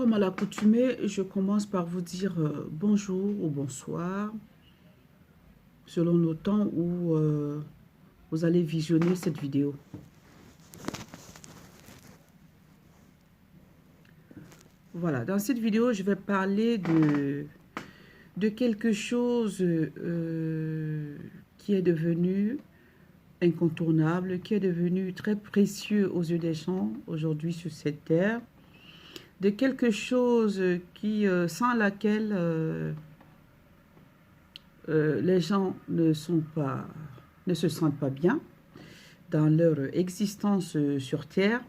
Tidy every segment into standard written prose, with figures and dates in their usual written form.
Comme à l'accoutumée, je commence par vous dire bonjour ou bonsoir, selon le temps où vous allez visionner cette vidéo. Voilà, dans cette vidéo, je vais parler de quelque chose qui est devenu incontournable, qui est devenu très précieux aux yeux des gens aujourd'hui sur cette terre, de quelque chose qui, sans laquelle les gens ne se sentent pas bien dans leur existence sur Terre.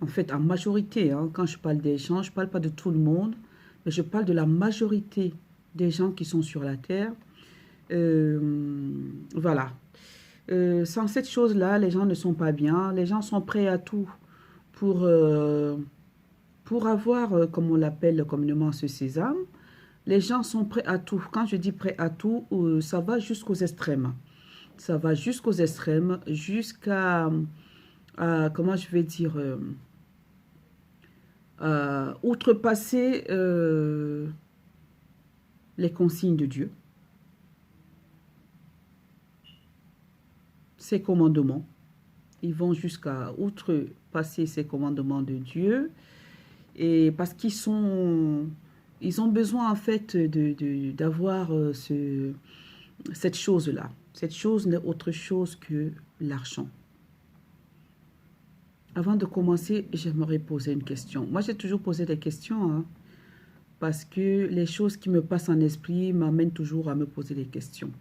En fait, en majorité, hein, quand je parle des gens, je ne parle pas de tout le monde, mais je parle de la majorité des gens qui sont sur la Terre. Voilà. Sans cette chose-là, les gens ne sont pas bien. Les gens sont prêts à tout pour avoir, comme on l'appelle communément, ce sésame. Les gens sont prêts à tout. Quand je dis prêts à tout, ça va jusqu'aux extrêmes. Ça va jusqu'aux extrêmes, jusqu'à, comment je vais dire, outrepasser les consignes de Dieu, ses commandements. Ils vont jusqu'à outrepasser ces commandements de Dieu, et parce ils ont besoin en fait d'avoir cette chose-là. Cette chose n'est autre chose que l'argent. Avant de commencer, j'aimerais poser une question. Moi, j'ai toujours posé des questions, hein, parce que les choses qui me passent en esprit m'amènent toujours à me poser des questions.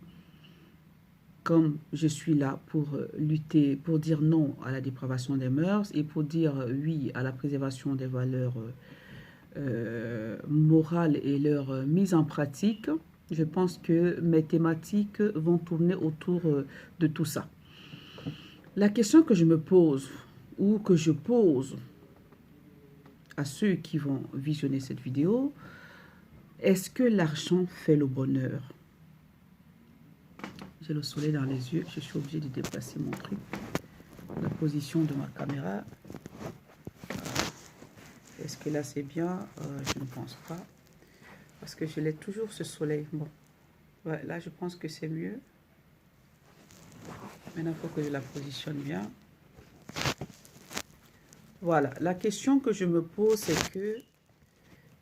Comme je suis là pour lutter, pour dire non à la dépravation des mœurs et pour dire oui à la préservation des valeurs morales et leur mise en pratique, je pense que mes thématiques vont tourner autour de tout ça. La question que je me pose, ou que je pose à ceux qui vont visionner cette vidéo, est-ce que l'argent fait le bonheur? J'ai le soleil dans les yeux, je suis obligée de déplacer mon truc, la position de ma caméra. Est-ce que là c'est bien? Je ne pense pas, parce que je l'ai toujours ce soleil. Bon, ouais, là je pense que c'est mieux. Maintenant il faut que je la positionne bien. Voilà, la question que je me pose, c'est que,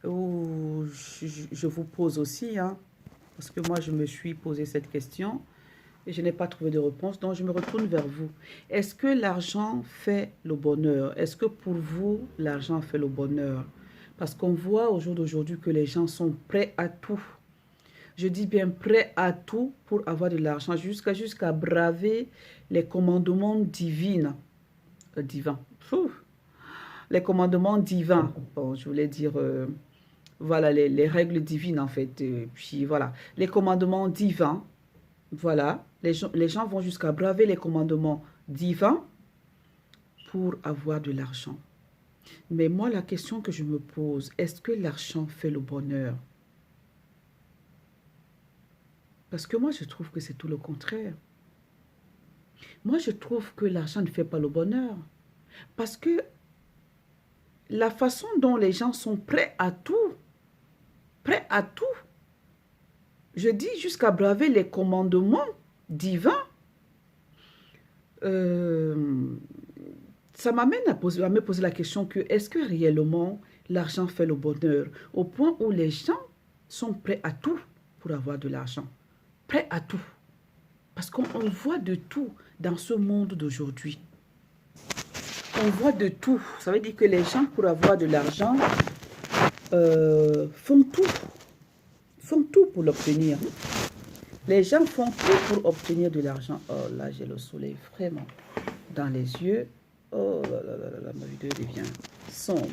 je vous pose aussi, hein, parce que moi je me suis posé cette question et je n'ai pas trouvé de réponse, donc je me retourne vers vous. Est-ce que l'argent fait le bonheur? Est-ce que pour vous, l'argent fait le bonheur? Parce qu'on voit au jour d'aujourd'hui que les gens sont prêts à tout. Je dis bien prêts à tout pour avoir de l'argent, jusqu'à braver les commandements divins. Les commandements divins. Bon, je voulais dire, voilà, les règles divines en fait. Puis voilà, les commandements divins. Voilà, les gens vont jusqu'à braver les commandements divins pour avoir de l'argent. Mais moi, la question que je me pose, est-ce que l'argent fait le bonheur? Parce que moi, je trouve que c'est tout le contraire. Moi, je trouve que l'argent ne fait pas le bonheur. Parce que la façon dont les gens sont prêts à tout, je dis jusqu'à braver les commandements divins, ça m'amène à me poser la question que est-ce que réellement l'argent fait le bonheur? Au point où les gens sont prêts à tout pour avoir de l'argent. Prêts à tout. Parce qu'on voit de tout dans ce monde d'aujourd'hui. On voit de tout. Ça veut dire que les gens, pour avoir de l'argent, font tout. Font tout pour l'obtenir. Les gens font tout pour obtenir de l'argent. Oh là, j'ai le soleil vraiment dans les yeux. Oh là là là là, ma vidéo devient sombre.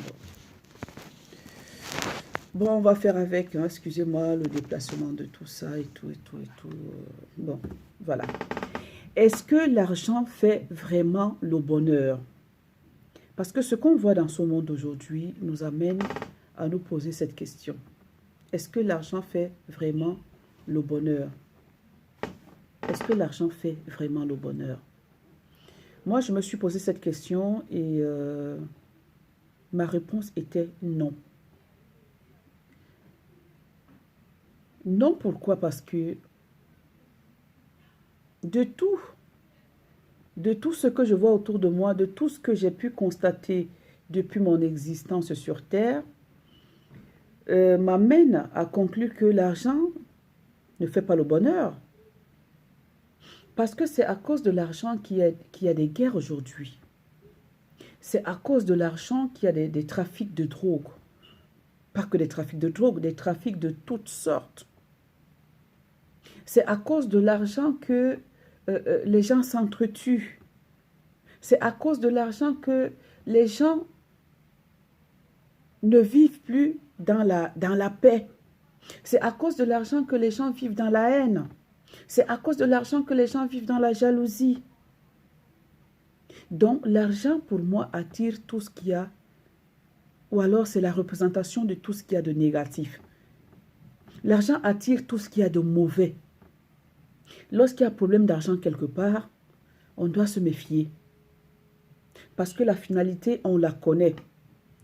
Bon, on va faire avec, hein, excusez-moi, le déplacement de tout ça et tout. Bon, voilà. Est-ce que l'argent fait vraiment le bonheur? Parce que ce qu'on voit dans ce monde aujourd'hui nous amène à nous poser cette question. Est-ce que l'argent fait vraiment le bonheur? Est-ce que l'argent fait vraiment le bonheur? Moi, je me suis posé cette question et ma réponse était non. Non, pourquoi? Parce que de tout, de tout ce que je vois autour de moi, de tout ce que j'ai pu constater depuis mon existence sur Terre, m'amène à conclure que l'argent ne fait pas le bonheur. Parce que c'est à cause de l'argent qu'il y a des guerres aujourd'hui. C'est à cause de l'argent qu'il y a des trafics de drogue. Pas que des trafics de drogue, des trafics de toutes sortes. C'est à cause de l'argent que les gens s'entretuent. C'est à cause de l'argent que les gens ne vivent plus dans la paix. C'est à cause de l'argent que les gens vivent dans la haine. C'est à cause de l'argent que les gens vivent dans la jalousie. Donc l'argent pour moi attire tout ce qu'il y a, ou alors c'est la représentation de tout ce qu'il y a de négatif. L'argent attire tout ce qu'il y a de mauvais. Lorsqu'il y a un problème d'argent quelque part, on doit se méfier. Parce que la finalité, on la connaît.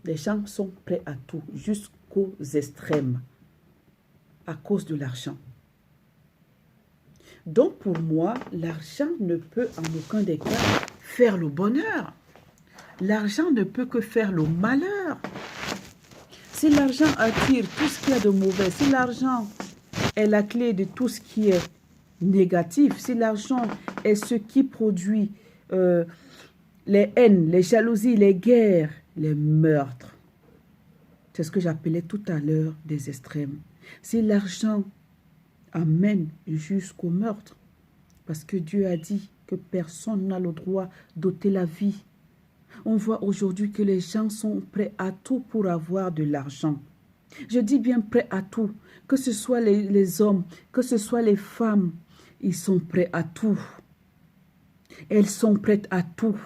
Les gens sont prêts à tout, jusqu'aux extrêmes, à cause de l'argent. Donc pour moi, l'argent ne peut en aucun des cas faire le bonheur. L'argent ne peut que faire le malheur. Si l'argent attire tout ce qu'il y a de mauvais, si l'argent est la clé de tout ce qui est négatif, si l'argent est ce qui produit les haines, les jalousies, les guerres, les meurtres, c'est ce que j'appelais tout à l'heure des extrêmes. Si l'argent amène jusqu'au meurtre, parce que Dieu a dit que personne n'a le droit d'ôter la vie. On voit aujourd'hui que les gens sont prêts à tout pour avoir de l'argent. Je dis bien prêts à tout, que ce soit les hommes, que ce soit les femmes, ils sont prêts à tout. Elles sont prêtes à tout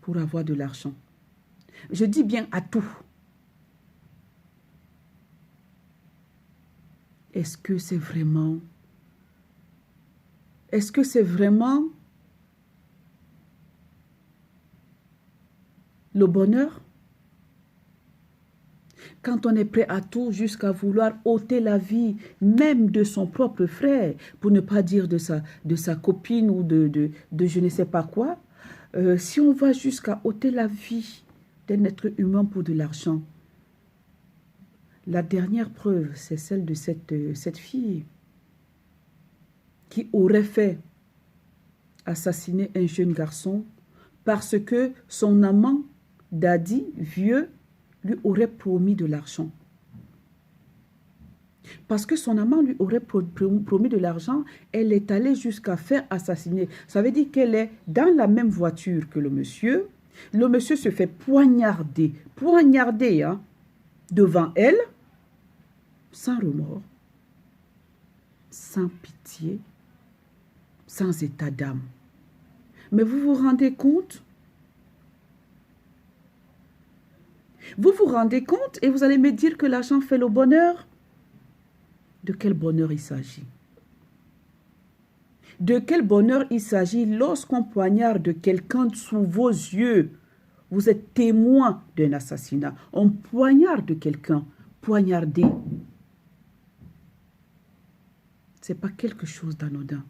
pour avoir de l'argent. Je dis bien à tout. Est-ce que c'est vraiment le bonheur? Quand on est prêt à tout jusqu'à vouloir ôter la vie même de son propre frère, pour ne pas dire de sa copine ou de je ne sais pas quoi, si on va jusqu'à ôter la vie d'un être humain pour de l'argent, la dernière preuve, c'est celle de cette fille qui aurait fait assassiner un jeune garçon parce que son amant, daddy, vieux, lui aurait promis de l'argent. Parce que son amant lui aurait promis de l'argent, elle est allée jusqu'à faire assassiner. Ça veut dire qu'elle est dans la même voiture que le monsieur. Le monsieur se fait poignarder hein, devant elle, sans remords, sans pitié, sans état d'âme. Mais vous vous rendez compte? Vous vous rendez compte et vous allez me dire que l'argent fait le bonheur? De quel bonheur il s'agit? De quel bonheur il s'agit lorsqu'on poignarde quelqu'un sous vos yeux? Vous êtes témoin d'un assassinat. On poignarde quelqu'un, poignardé. Ce n'est pas quelque chose d'anodin.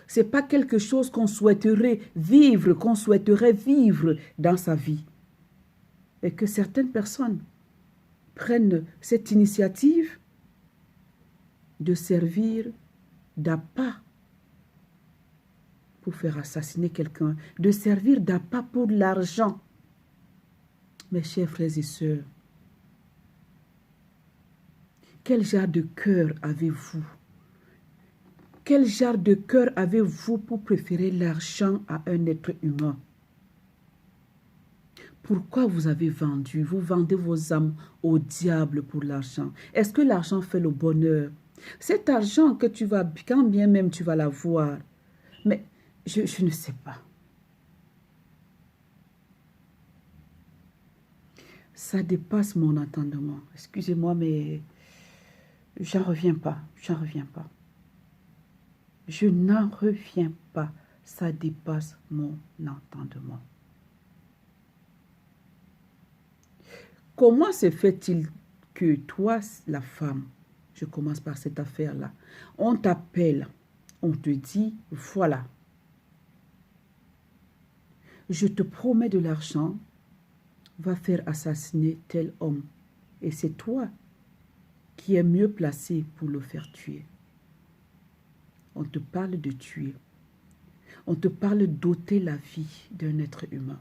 Ce n'est pas quelque chose qu'on souhaiterait vivre dans sa vie. Et que certaines personnes prennent cette initiative de servir d'appât pour faire assassiner quelqu'un, de servir d'appât pour l'argent. Mes chers frères et sœurs, quel genre de cœur avez-vous? Quel genre de cœur avez-vous pour préférer l'argent à un être humain? Pourquoi vous avez vendu? Vous vendez vos âmes au diable pour l'argent. Est-ce que l'argent fait le bonheur? Cet argent que tu vas, quand bien même tu vas l'avoir, mais je ne sais pas. Ça dépasse mon entendement. Excusez-moi, mais j'en reviens pas. Je n'en reviens pas. Ça dépasse mon entendement. Comment se fait-il que toi, la femme, Je commence par cette affaire-là. On t'appelle, on te dit, voilà, je te promets de l'argent, va faire assassiner tel homme. Et c'est toi qui es mieux placé pour le faire tuer. On te parle de tuer. On te parle d'ôter la vie d'un être humain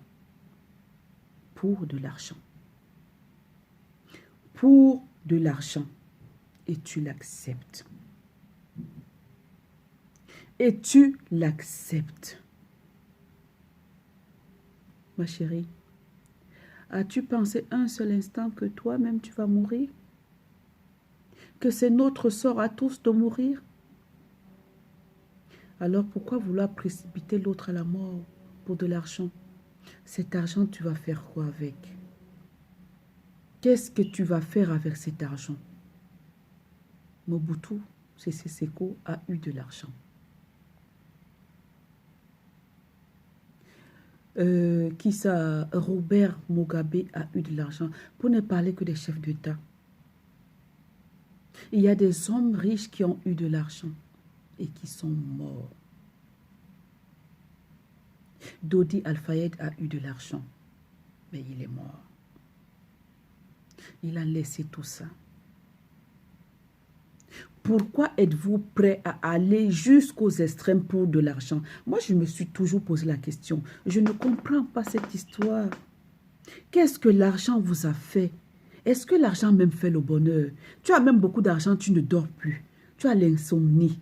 pour de l'argent. Pour de l'argent. Et tu l'acceptes. Et tu l'acceptes. Ma chérie, as-tu pensé un seul instant que toi-même tu vas mourir? Que c'est notre sort à tous de mourir? Alors pourquoi vouloir précipiter l'autre à la mort pour de l'argent? Cet argent, tu vas faire quoi avec? Qu'est-ce que tu vas faire avec cet argent? Mobutu Sese Seko a eu de l'argent. Qui ça? Robert Mugabe a eu de l'argent. Pour ne parler que des chefs d'État. Il y a des hommes riches qui ont eu de l'argent et qui sont morts. Dodi Al-Fayed a eu de l'argent, mais il est mort. Il a laissé tout ça. Pourquoi êtes-vous prêt à aller jusqu'aux extrêmes pour de l'argent? Moi, je me suis toujours posé la question. Je ne comprends pas cette histoire. Qu'est-ce que l'argent vous a fait? Est-ce que l'argent même fait le bonheur? Tu as même beaucoup d'argent, tu ne dors plus. Tu as l'insomnie.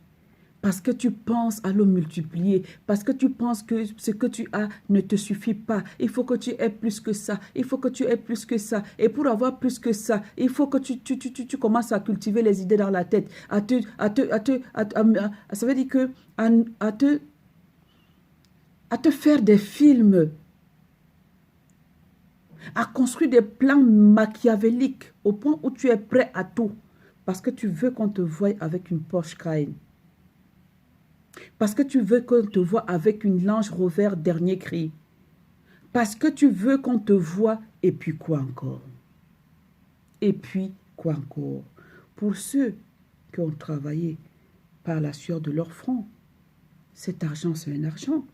Parce que tu penses à le multiplier. Parce que tu penses que ce que tu as ne te suffit pas. Il faut que tu aies plus que ça. Il faut que tu aies plus que ça. Et pour avoir plus que ça, il faut que tu commences à cultiver les idées dans la tête. Ça veut dire que à te faire des films. À construire des plans machiavéliques au point où tu es prêt à tout. Parce que tu veux qu'on te voie avec une Porsche Cayenne. Parce que tu veux qu'on te voie avec une Range Rover dernier cri. Parce que tu veux qu'on te voie, et puis quoi encore? Et puis quoi encore? Pour ceux qui ont travaillé par la sueur de leur front, cet argent, c'est un argent.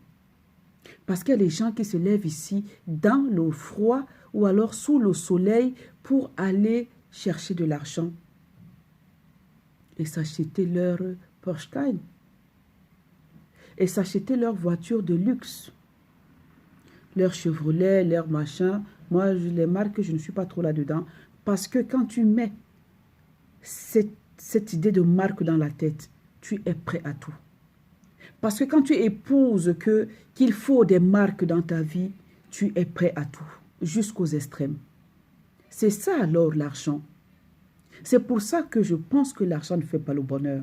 Parce qu'il y a des gens qui se lèvent ici dans le froid ou alors sous le soleil pour aller chercher de l'argent et s'acheter leur Porsche Cayenne et s'acheter leur voiture de luxe, leur Chevrolet, leur machin. Moi, les marques, je ne suis pas trop là-dedans parce que quand tu mets cette idée de marque dans la tête, tu es prêt à tout. Parce que quand tu épouses qu'il faut des marques dans ta vie, tu es prêt à tout, jusqu'aux extrêmes. C'est ça alors l'argent. C'est pour ça que je pense que l'argent ne fait pas le bonheur.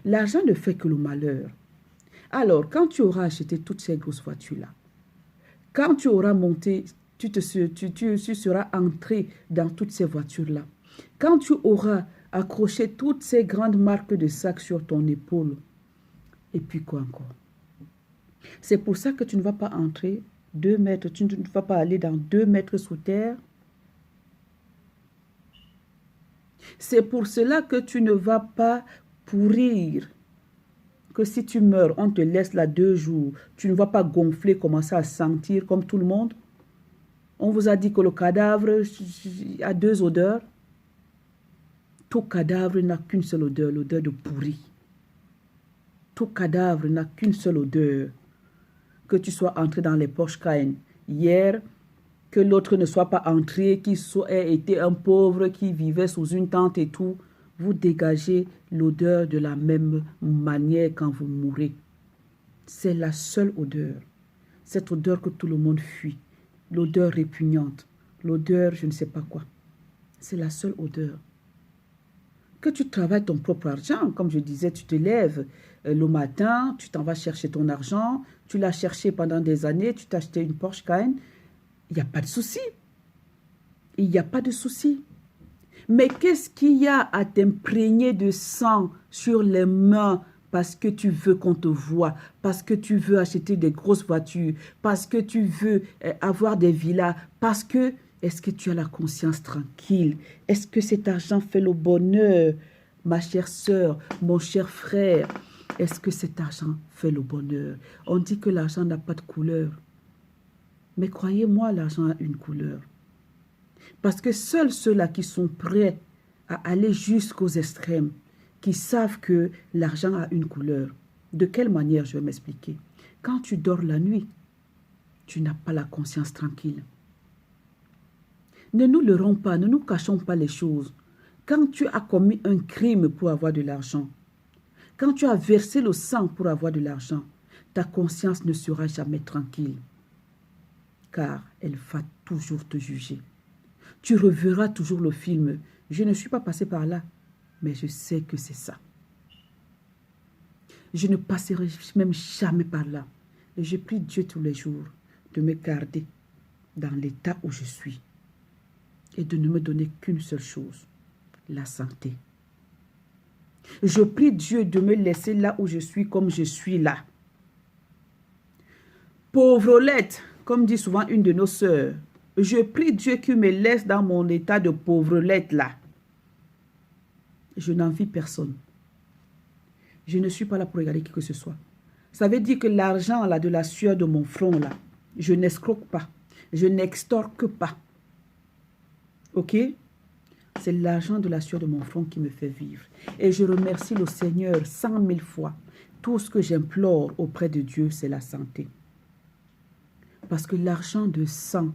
L'argent ne fait que le malheur. Alors, quand tu auras acheté toutes ces grosses voitures-là, quand tu auras monté, tu seras entré dans toutes ces voitures-là, quand tu auras accroché toutes ces grandes marques de sacs sur ton épaule, et puis quoi encore? C'est pour ça que tu ne vas pas entrer 2 mètres, tu ne vas pas aller dans 2 mètres sous terre. C'est pour cela que tu ne vas pas pourrir. Que si tu meurs, on te laisse là 2 jours. Tu ne vas pas gonfler, commencer à sentir comme tout le monde. On vous a dit que le cadavre a 2 odeurs. Tout cadavre n'a qu'une seule odeur, l'odeur de pourri. Tout cadavre n'a qu'une seule odeur. Que tu sois entré dans les Porsche Cayenne hier, que l'autre ne soit pas entré, qu'il ait été un pauvre qui vivait sous une tente et tout. Vous dégagez l'odeur de la même manière quand vous mourrez. C'est la seule odeur. Cette odeur que tout le monde fuit. L'odeur répugnante. L'odeur je ne sais pas quoi. C'est la seule odeur. Que tu travailles ton propre argent. Comme je disais, tu te lèves le matin, tu t'en vas chercher ton argent. Tu l'as cherché pendant des années, tu t'as acheté une Porsche Cayenne. Il n'y a pas de souci. Il n'y a pas de souci. Mais qu'est-ce qu'il y a à t'imprégner de sang sur les mains parce que tu veux qu'on te voie, parce que tu veux acheter des grosses voitures, parce que tu veux avoir des villas, parce que, est-ce que tu as la conscience tranquille? Est-ce que cet argent fait le bonheur? Ma chère sœur, mon cher frère, est-ce que cet argent fait le bonheur? On dit que l'argent n'a pas de couleur. Mais croyez-moi, l'argent a une couleur. Parce que seuls ceux-là qui sont prêts à aller jusqu'aux extrêmes, qui savent que l'argent a une couleur. De quelle manière, je vais m'expliquer. Quand tu dors la nuit, tu n'as pas la conscience tranquille. Ne nous leurrons pas, ne nous cachons pas les choses. Quand tu as commis un crime pour avoir de l'argent, quand tu as versé le sang pour avoir de l'argent, ta conscience ne sera jamais tranquille, car elle va toujours te juger. Tu reverras toujours le film. Je ne suis pas passé par là, mais je sais que c'est ça. Je ne passerai même jamais par là. Et je prie Dieu tous les jours de me garder dans l'état où je suis et de ne me donner qu'une seule chose, la santé. Je prie Dieu de me laisser là où je suis comme je suis là. Pauvrelette, comme dit souvent une de nos sœurs, je prie Dieu qu'il me laisse dans mon état de pauvrelette là. Je n'envie personne. Je ne suis pas là pour regarder qui que ce soit. Ça veut dire que l'argent là de la sueur de mon front là, je n'escroque pas. Je n'extorque pas. Ok? C'est l'argent de la sueur de mon front qui me fait vivre. Et je remercie le Seigneur 100 000 fois. Tout ce que j'implore auprès de Dieu, c'est la santé. Parce que l'argent de sang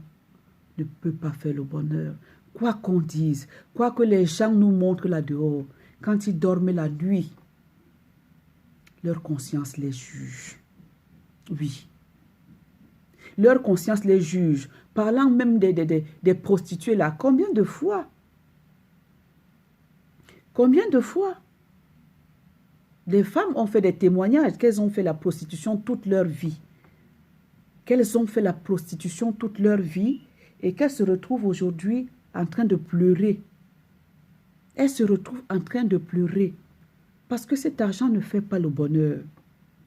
ne peut pas faire le bonheur. Quoi qu'on dise, quoi que les gens nous montrent là-dehors, quand ils dorment la nuit, leur conscience les juge. Oui. Leur conscience les juge. Parlant même des prostituées là, combien de fois? Combien de fois? Les femmes ont fait des témoignages qu'elles ont fait la prostitution toute leur vie. Qu'elles ont fait la prostitution toute leur vie et qu'elles se retrouvent aujourd'hui en train de pleurer. Elles se retrouvent en train de pleurer parce que cet argent ne fait pas le bonheur.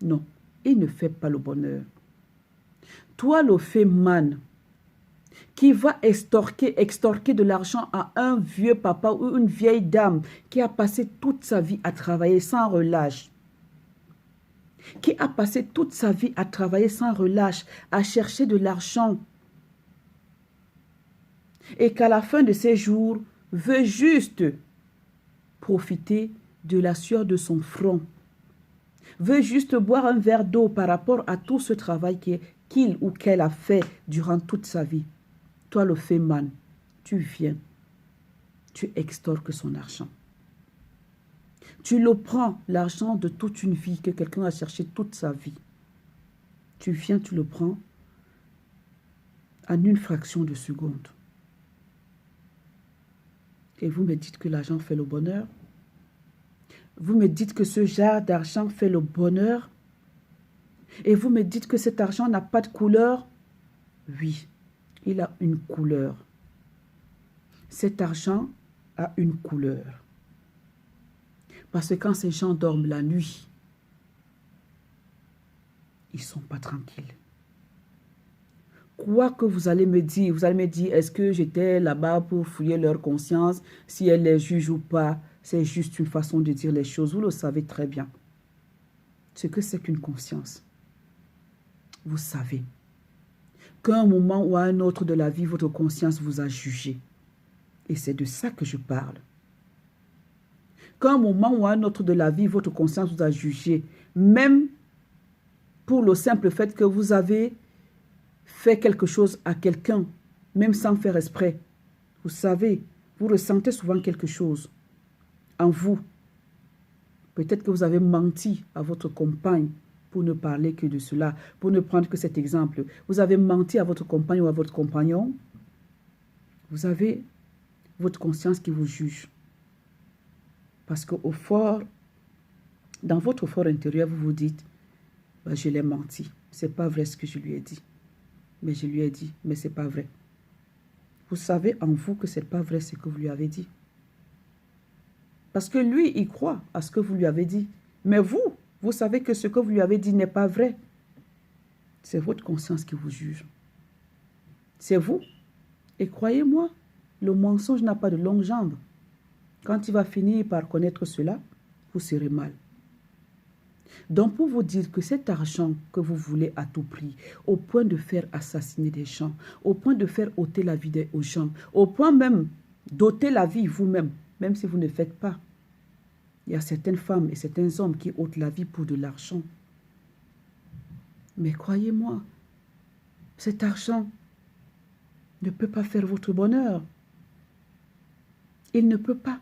Non, il ne fait pas le bonheur. Toi, le féman, qui va extorquer de l'argent à un vieux papa ou une vieille dame qui a passé toute sa vie à travailler sans relâche, qui a passé toute sa vie à travailler sans relâche, à chercher de l'argent, et qu'à la fin de ses jours, veut juste profiter de la sueur de son front, veut juste boire un verre d'eau par rapport à tout ce travail qu'il ou qu'elle a fait durant toute sa vie. Toi, le féman, tu viens, tu extorques son argent. Tu le prends, l'argent de toute une vie que quelqu'un a cherché toute sa vie. Tu viens, tu le prends en une fraction de seconde. Et vous me dites que l'argent fait le bonheur? Vous me dites que ce genre d'argent fait le bonheur? Et vous me dites que cet argent n'a pas de couleur? Oui, il a une couleur. Cet argent a une couleur. Parce que quand ces gens dorment la nuit, ils ne sont pas tranquilles. Quoi que vous allez me dire, est-ce que j'étais là-bas pour fouiller leur conscience, si elle les juge ou pas? C'est juste une façon de dire les choses. Vous le savez très bien. Ce que c'est qu'une conscience. Vous savez qu'à un moment ou à un autre de la vie, votre conscience vous a jugé. Et c'est de ça que je parle. Qu'à un moment ou à un autre de la vie, votre conscience vous a jugé. Même pour le simple fait que vous avez fait quelque chose à quelqu'un, même sans faire exprès. Vous savez, vous ressentez souvent quelque chose en vous. Peut-être que vous avez menti à votre compagne pour ne parler que de cela, pour ne prendre que cet exemple. Vous avez menti à votre compagne ou à votre compagnon. Vous avez votre conscience qui vous juge. Parce qu'au fort, dans votre fort intérieur, vous vous dites, je l'ai menti. Ce n'est pas vrai ce que je lui ai dit. Mais je lui ai dit, mais ce n'est pas vrai. Vous savez en vous que ce n'est pas vrai ce que vous lui avez dit. Parce que lui, il croit à ce que vous lui avez dit. Mais vous savez que ce que vous lui avez dit n'est pas vrai. C'est votre conscience qui vous juge. C'est vous. Et croyez-moi, le mensonge n'a pas de longues jambes. Quand il va finir par connaître cela, vous serez mal. Donc, pour vous dire que cet argent que vous voulez à tout prix, au point de faire assassiner des gens, au point de faire ôter la vie aux gens, au point même d'ôter la vie vous-même, même si vous ne faites pas. Il y a certaines femmes et certains hommes qui ôtent la vie pour de l'argent. Mais croyez-moi, cet argent ne peut pas faire votre bonheur. Il ne peut pas.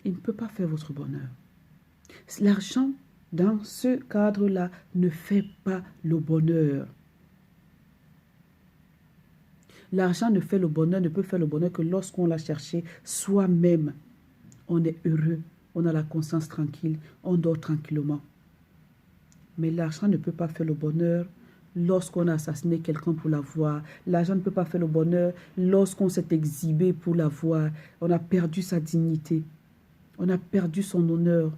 Il ne peut pas faire votre bonheur. L'argent, dans ce cadre-là, ne fait pas le bonheur. L'argent ne fait le bonheur, ne peut faire le bonheur que lorsqu'on l'a cherché soi-même. On est heureux, on a la conscience tranquille, on dort tranquillement. Mais l'argent ne peut pas faire le bonheur lorsqu'on a assassiné quelqu'un pour l'avoir. L'argent ne peut pas faire le bonheur lorsqu'on s'est exhibé pour l'avoir. On a perdu sa dignité. On a perdu son honneur.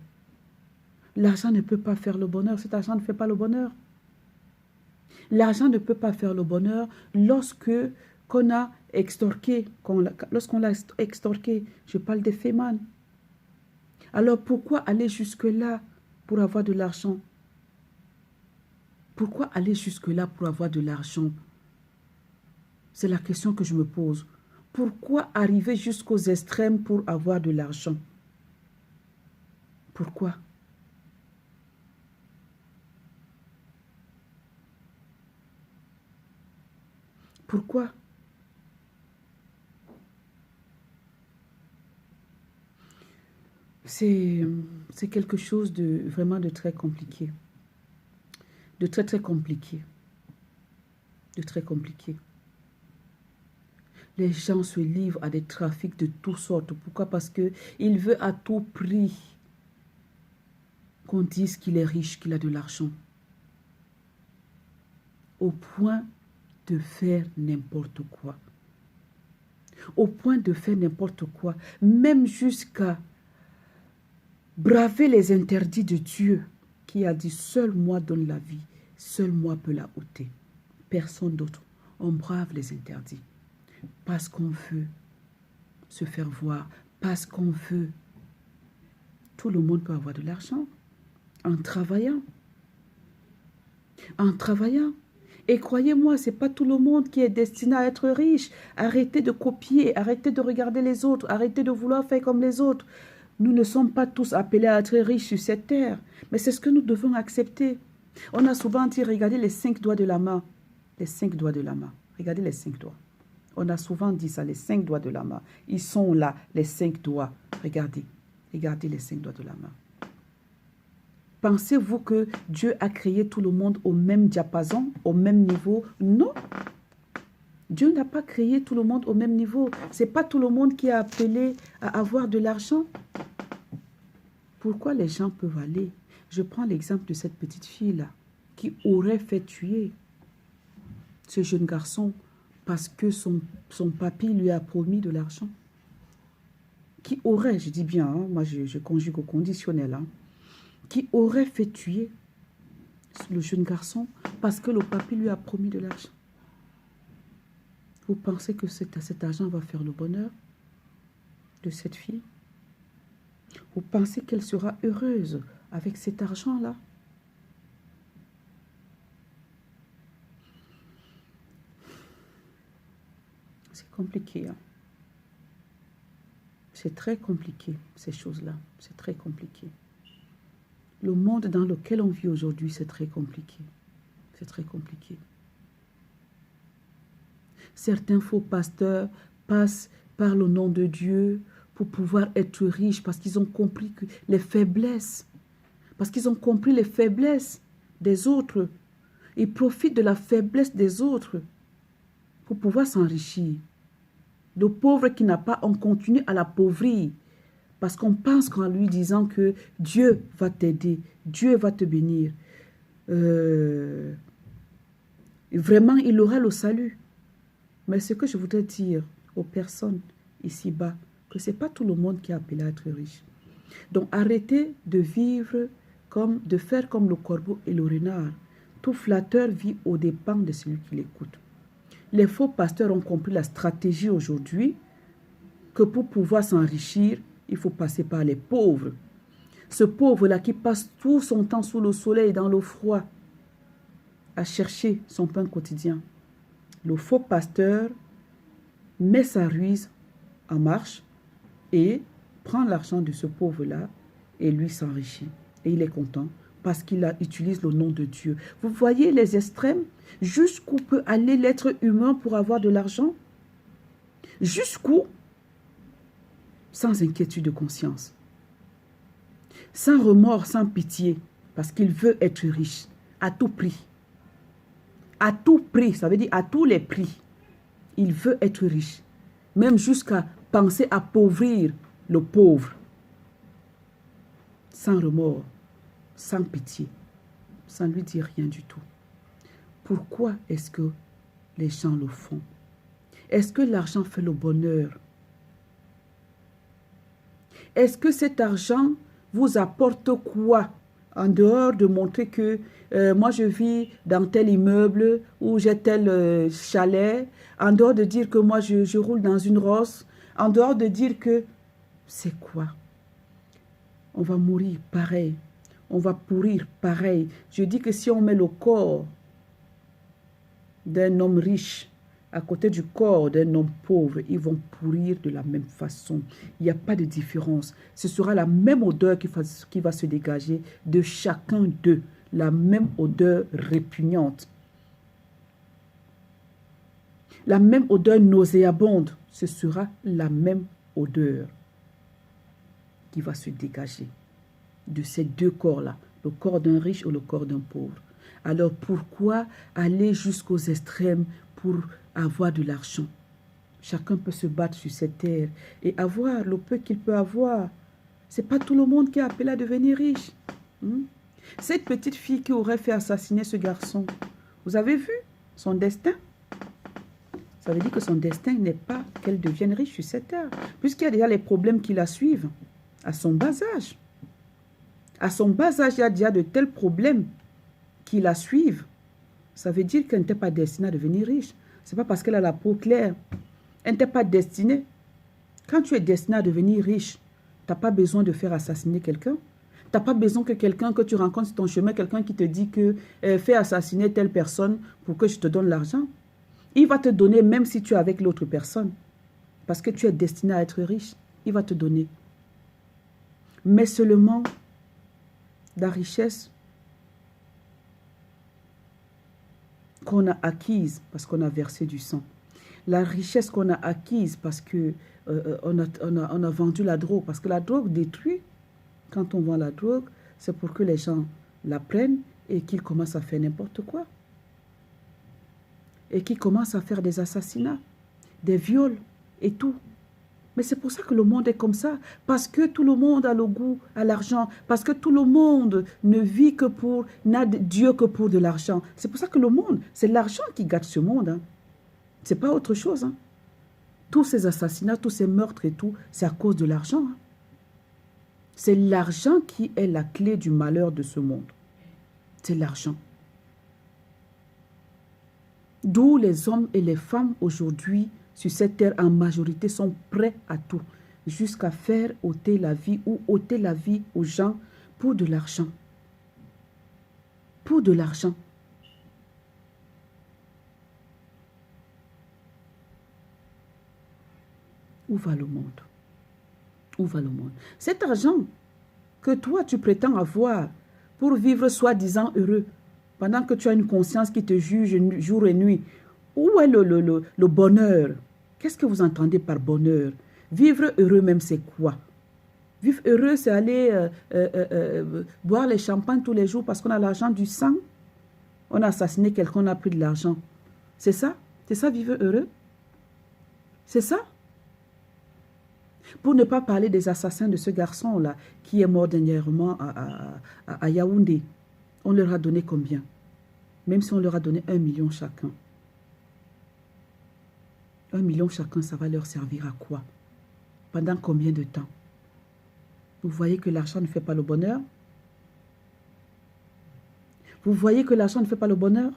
L'argent ne peut pas faire le bonheur. Cet argent ne fait pas le bonheur. L'argent ne peut pas faire le bonheur lorsqu'on a extorqué, lorsqu'on l'a extorqué. Je parle des fémans. Alors pourquoi aller jusque-là pour avoir de l'argent? Pourquoi aller jusque-là pour avoir de l'argent? C'est la question que je me pose. Pourquoi arriver jusqu'aux extrêmes pour avoir de l'argent? Pourquoi? Pourquoi? C'est quelque chose de vraiment de très compliqué. De très très compliqué. De très compliqué. Les gens se livrent à des trafics de toutes sortes. Pourquoi? Parce qu'il veut à tout prix qu'on dise qu'il est riche, qu'il a de l'argent. Au point de faire n'importe quoi. Au point de faire n'importe quoi. Même jusqu'à braver les interdits de Dieu qui a dit seul moi donne la vie, seul moi peut la ôter. Personne d'autre. On brave les interdits parce qu'on veut se faire voir, parce qu'on veut. Tout le monde peut avoir de l'argent en travaillant. En travaillant. Et croyez-moi, ce n'est pas tout le monde qui est destiné à être riche. Arrêtez de copier, arrêtez de regarder les autres, arrêtez de vouloir faire comme les autres. Nous ne sommes pas tous appelés à être riches sur cette terre. Mais c'est ce que nous devons accepter. On a souvent dit, regardez les 5 doigts de la main. Les 5 doigts de la main. Regardez les 5 doigts. On a souvent dit ça, les 5 doigts de la main. Ils sont là, les 5 doigts. Regardez. Regardez les 5 doigts de la main. Pensez-vous que Dieu a créé tout le monde au même diapason, au même niveau? Non. Dieu n'a pas créé tout le monde au même niveau. Ce n'est pas tout le monde qui est appelé à avoir de l'argent. Pourquoi les gens peuvent aller? Je prends l'exemple de cette petite fille-là qui aurait fait tuer ce jeune garçon parce que son papy lui a promis de l'argent. Qui aurait, je dis bien, hein, moi je conjugue au conditionnel, hein, qui aurait fait tuer le jeune garçon parce que le papy lui a promis de l'argent. Vous pensez que cet argent va faire le bonheur de cette fille? Vous pensez qu'elle sera heureuse avec cet argent-là? C'est compliqué. Hein? C'est très compliqué, ces choses-là. C'est très compliqué. Le monde dans lequel on vit aujourd'hui, c'est très compliqué. C'est très compliqué. Certains faux pasteurs passent par le nom de Dieu pour pouvoir être riches parce qu'ils ont compris que les faiblesses, parce qu'ils ont compris les faiblesses des autres. Ils profitent de la faiblesse des autres pour pouvoir s'enrichir. Le pauvre qui n'a pas, on continue à l'appauvrir parce qu'on pense qu'en lui disant que Dieu va t'aider, Dieu va te bénir. Vraiment, il aura le salut. Mais ce que je voudrais dire aux personnes ici-bas, que ce n'est pas tout le monde qui est appelé à être riche. Donc arrêtez de vivre comme, de faire comme le corbeau et le renard. Tout flatteur vit aux dépens de celui qui l'écoute. Les faux pasteurs ont compris la stratégie aujourd'hui que pour pouvoir s'enrichir, il faut passer par les pauvres. Ce pauvre-là qui passe tout son temps sous le soleil, dans le froid, à chercher son pain quotidien. Le faux pasteur met sa ruse en marche et prend l'argent de ce pauvre-là et lui s'enrichit. Et il est content parce qu'il utilise le nom de Dieu. Vous voyez les extrêmes? Jusqu'où peut aller l'être humain pour avoir de l'argent? Jusqu'où? Sans inquiétude de conscience. Sans remords, sans pitié, parce qu'il veut être riche, à tout prix. À tout prix, ça veut dire à tous les prix. Il veut être riche, même jusqu'à penser appauvrir le pauvre. Sans remords, sans pitié, sans lui dire rien du tout. Pourquoi est-ce que les gens le font? Est-ce que l'argent fait le bonheur? Est-ce que cet argent vous apporte quoi? En dehors de montrer que moi je vis dans tel immeuble ou j'ai tel chalet, en dehors de dire que moi je roule dans une Rosse, en dehors de dire que c'est quoi? On va mourir pareil, on va pourrir pareil. Je dis que si on met le corps d'un homme riche à côté du corps d'un homme pauvre, ils vont pourrir de la même façon. Il n'y a pas de différence. Ce sera la même odeur qui va se dégager de chacun d'eux. La même odeur répugnante. La même odeur nauséabonde. Ce sera la même odeur qui va se dégager de ces deux corps-là. Le corps d'un riche ou le corps d'un pauvre. Alors pourquoi aller jusqu'aux extrêmes pour avoir de l'argent? Chacun peut se battre sur cette terre et avoir le peu qu'il peut avoir. Ce n'est pas tout le monde qui est appelé à devenir riche. Cette petite fille qui aurait fait assassiner ce garçon, vous avez vu son destin? Ça veut dire que son destin n'est pas qu'elle devienne riche sur cette terre, puisqu'il y a déjà les problèmes qui la suivent à son bas âge. À son bas âge, il y a déjà de tels problèmes qui la suivent. Ça veut dire qu'elle n'était pas destinée à devenir riche. Ce n'est pas parce qu'elle a la peau claire. Elle n'était pas destinée. Quand tu es destiné à devenir riche, tu n'as pas besoin de faire assassiner quelqu'un. Tu n'as pas besoin que quelqu'un que tu rencontres sur ton chemin, quelqu'un qui te dit que fais assassiner telle personne pour que je te donne l'argent. Il va te donner même si tu es avec l'autre personne. Parce que tu es destiné à être riche. Il va te donner. Mais seulement la richesse qu'on a acquise parce qu'on a versé du sang. La richesse qu'on a acquise parce que on a vendu la drogue. Parce que la drogue détruit. Quand on vend la drogue, c'est pour que les gens la prennent et qu'ils commencent à faire n'importe quoi. Et qu'ils commencent à faire des assassinats, des viols et tout. Mais c'est pour ça que le monde est comme ça. Parce que tout le monde a le goût à l'argent. Parce que tout le monde ne vit que pour, n'a de Dieu que pour de l'argent. C'est pour ça que le monde, c'est l'argent qui gâte ce monde. Hein. C'est pas autre chose. Hein. Tous ces assassinats, tous ces meurtres et tout, c'est à cause de l'argent. Hein. C'est l'argent qui est la clé du malheur de ce monde. C'est l'argent. D'où les hommes et les femmes aujourd'hui sur cette terre en majorité sont prêts à tout, jusqu'à faire ôter la vie ou ôter la vie aux gens pour de l'argent. Pour de l'argent. Où va le monde? Où va le monde? Cet argent que toi tu prétends avoir pour vivre soi-disant heureux, pendant que tu as une conscience qui te juge jour et nuit, où est le bonheur? Qu'est-ce que vous entendez par bonheur? Vivre heureux même, c'est quoi? Vivre heureux, c'est aller boire les champagnes tous les jours parce qu'on a l'argent du sang. On a assassiné quelqu'un, on a pris de l'argent. C'est ça? C'est ça, vivre heureux? C'est ça? Pour ne pas parler des assassins de ce garçon-là qui est mort dernièrement à Yaoundé. On leur a donné combien? Même si on leur a donné 1 million chacun. 1 million chacun, ça va leur servir à quoi? Pendant combien de temps? Vous voyez que l'argent ne fait pas le bonheur? Vous voyez que l'argent ne fait pas le bonheur?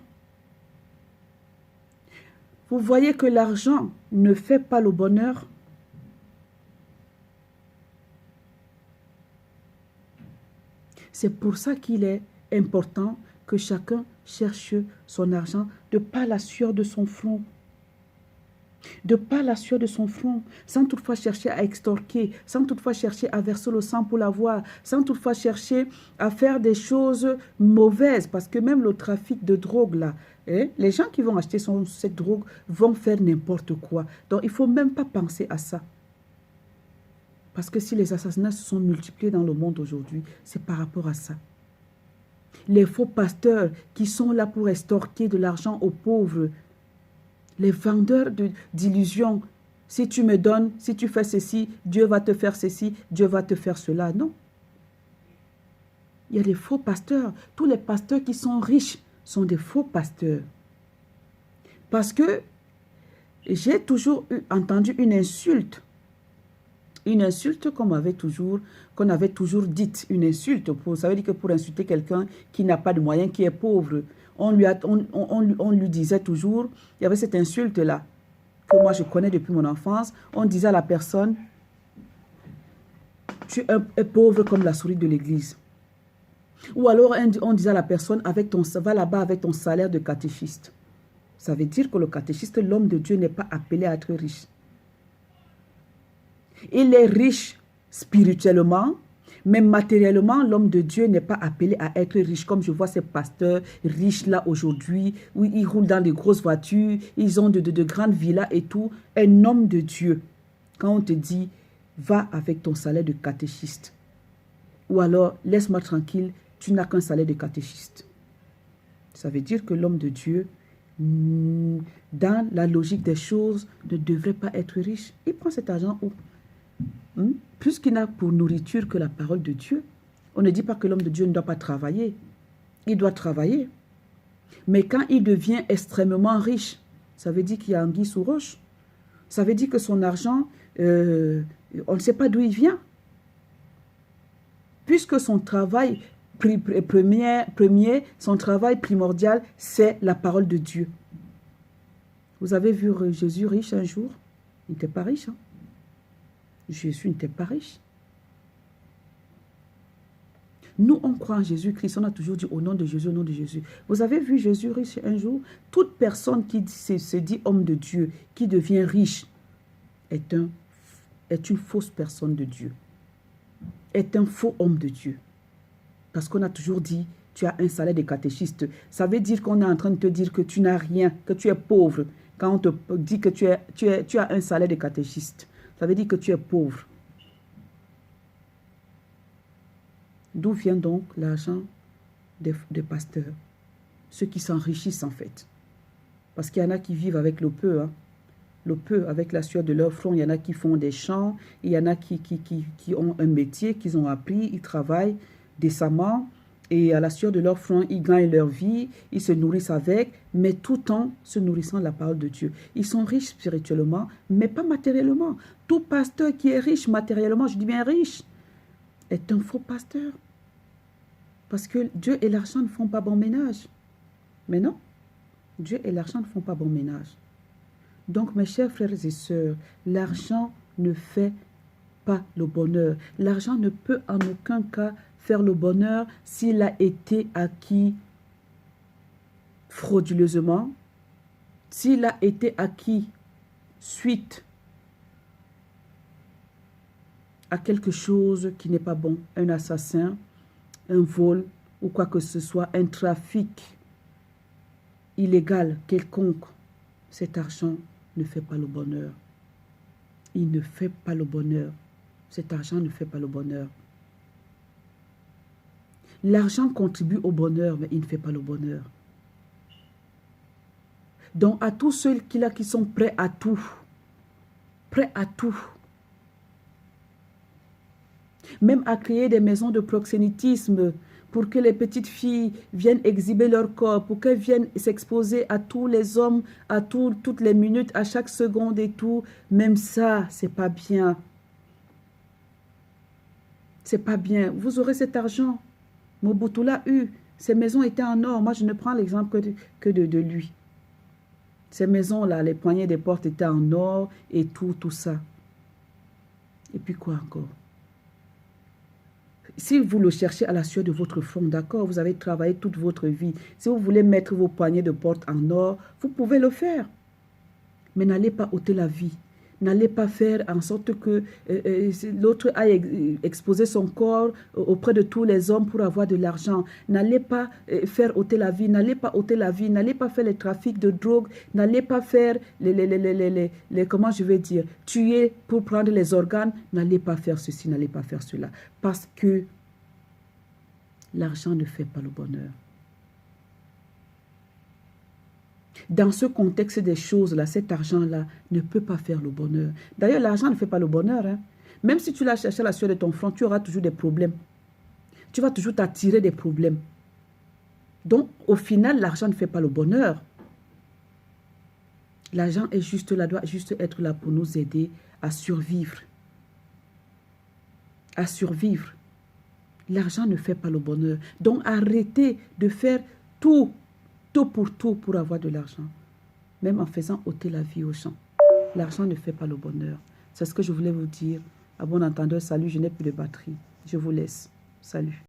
Vous voyez que l'argent ne fait pas le bonheur? C'est pour ça qu'il est important que chacun cherche son argent de par la sueur de son front. De par la sueur de son front, sans toutefois chercher à extorquer, sans toutefois chercher à verser le sang pour l'avoir, sans toutefois chercher à faire des choses mauvaises, parce que même le trafic de drogue là, les gens qui vont acheter cette drogue vont faire n'importe quoi. Donc il ne faut même pas penser à ça. Parce que si les assassinats se sont multipliés dans le monde aujourd'hui, c'est par rapport à ça. Les faux pasteurs qui sont là pour extorquer de l'argent aux pauvres, les vendeurs d'illusions, si tu me donnes, si tu fais ceci, Dieu va te faire ceci, Dieu va te faire cela. Non. Il y a des faux pasteurs. Tous les pasteurs qui sont riches sont des faux pasteurs. Parce que j'ai toujours entendu une insulte qu'on avait toujours dite, une insulte. Ça veut dire que pour insulter quelqu'un qui n'a pas de moyens, qui est pauvre, on lui disait toujours, il y avait cette insulte-là, que moi je connais depuis mon enfance, on disait à la personne, tu es pauvre comme la souris de l'église. Ou alors on disait à la personne, va là-bas avec ton salaire de catéchiste. Ça veut dire que le catéchiste, l'homme de Dieu, n'est pas appelé à être riche. Il est riche spirituellement, mais matériellement, l'homme de Dieu n'est pas appelé à être riche. Comme je vois ces pasteurs riches là aujourd'hui, où ils roulent dans des grosses voitures, ils ont de grandes villas et tout. Un homme de Dieu, quand on te dit, va avec ton salaire de catéchiste, ou alors laisse-moi tranquille, tu n'as qu'un salaire de catéchiste. Ça veut dire que l'homme de Dieu, dans la logique des choses, ne devrait pas être riche. Il prend cet argent où? Puisqu'il n'a pour nourriture que la parole de Dieu, on ne dit pas que l'homme de Dieu ne doit pas travailler. Il doit travailler. Mais quand il devient extrêmement riche, ça veut dire qu'il y a anguille sous roche. Ça veut dire que son argent, on ne sait pas d'où il vient. Puisque son travail premier, son travail primordial, c'est la parole de Dieu. Vous avez vu Jésus riche un jour? Il n'était pas riche, hein? Jésus n'était pas riche. Nous, on croit en Jésus-Christ. On a toujours dit au nom de Jésus, au nom de Jésus. Vous avez vu Jésus riche un jour? Toute personne qui se dit homme de Dieu, qui devient riche, est une fausse personne de Dieu. Est un faux homme de Dieu. Parce qu'on a toujours dit, tu as un salaire de catéchiste. Ça veut dire qu'on est en train de te dire que tu n'as rien, que tu es pauvre. Quand on te dit que tu as un salaire de catéchiste, ça veut dire que tu es pauvre. D'où vient donc l'argent des pasteurs? Ceux qui s'enrichissent en fait. Parce qu'il y en a qui vivent avec le peu. Hein. Le peu, avec la sueur de leur front. Il y en a qui font des champs. Il y en a qui ont un métier qu'ils ont appris. Ils travaillent décemment. Et à la sueur de leur front, ils gagnent leur vie, ils se nourrissent avec, mais tout en se nourrissant de la parole de Dieu. Ils sont riches spirituellement, mais pas matériellement. Tout pasteur qui est riche matériellement, je dis bien riche, est un faux pasteur. Parce que Dieu et l'argent ne font pas bon ménage. Mais non, Dieu et l'argent ne font pas bon ménage. Donc, mes chers frères et sœurs, l'argent ne fait pas le bonheur. L'argent ne peut en aucun cas faire le bonheur s'il a été acquis frauduleusement, s'il a été acquis suite à quelque chose qui n'est pas bon, un assassin, un vol ou quoi que ce soit, un trafic illégal quelconque, cet argent ne fait pas le bonheur. Il ne fait pas le bonheur. Cet argent ne fait pas le bonheur. L'argent contribue au bonheur, mais il ne fait pas le bonheur. Donc, à tous ceux qui sont prêts à tout, même à créer des maisons de proxénétisme pour que les petites filles viennent exhiber leur corps, pour qu'elles viennent s'exposer à tous les hommes, à toutes les minutes, à chaque seconde et tout, même ça, c'est pas bien. C'est pas bien. Vous aurez cet argent. Mobutu l'a eu. Ses maisons étaient en or. Moi, je ne prends l'exemple que de lui. Ces maisons-là, les poignées des portes étaient en or et tout ça. Et puis quoi encore? Si vous le cherchez à la sueur de votre front, d'accord, vous avez travaillé toute votre vie. Si vous voulez mettre vos poignées de porte en or, vous pouvez le faire. Mais n'allez pas ôter la vie. N'allez pas faire en sorte que l'autre aille exposer son corps auprès de tous les hommes pour avoir de l'argent. N'allez pas faire ôter la vie. N'allez pas ôter la vie. N'allez pas faire les trafics de drogue. N'allez pas faire comment je vais dire, tuer pour prendre les organes. N'allez pas faire ceci, n'allez pas faire cela. Parce que l'argent ne fait pas le bonheur. Dans ce contexte des choses-là, cet argent-là ne peut pas faire le bonheur. D'ailleurs, l'argent ne fait pas le bonheur. Hein. Même si tu l'as cherché à la sueur de ton front, tu auras toujours des problèmes. Tu vas toujours t'attirer des problèmes. Donc, au final, l'argent ne fait pas le bonheur. L'argent est juste là, doit juste être là pour nous aider à survivre. À survivre. L'argent ne fait pas le bonheur. Donc, arrêtez de faire tout pour avoir de l'argent. Même en faisant ôter la vie aux gens. L'argent ne fait pas le bonheur. C'est ce que je voulais vous dire. À bon entendeur, salut, je n'ai plus de batterie. Je vous laisse. Salut.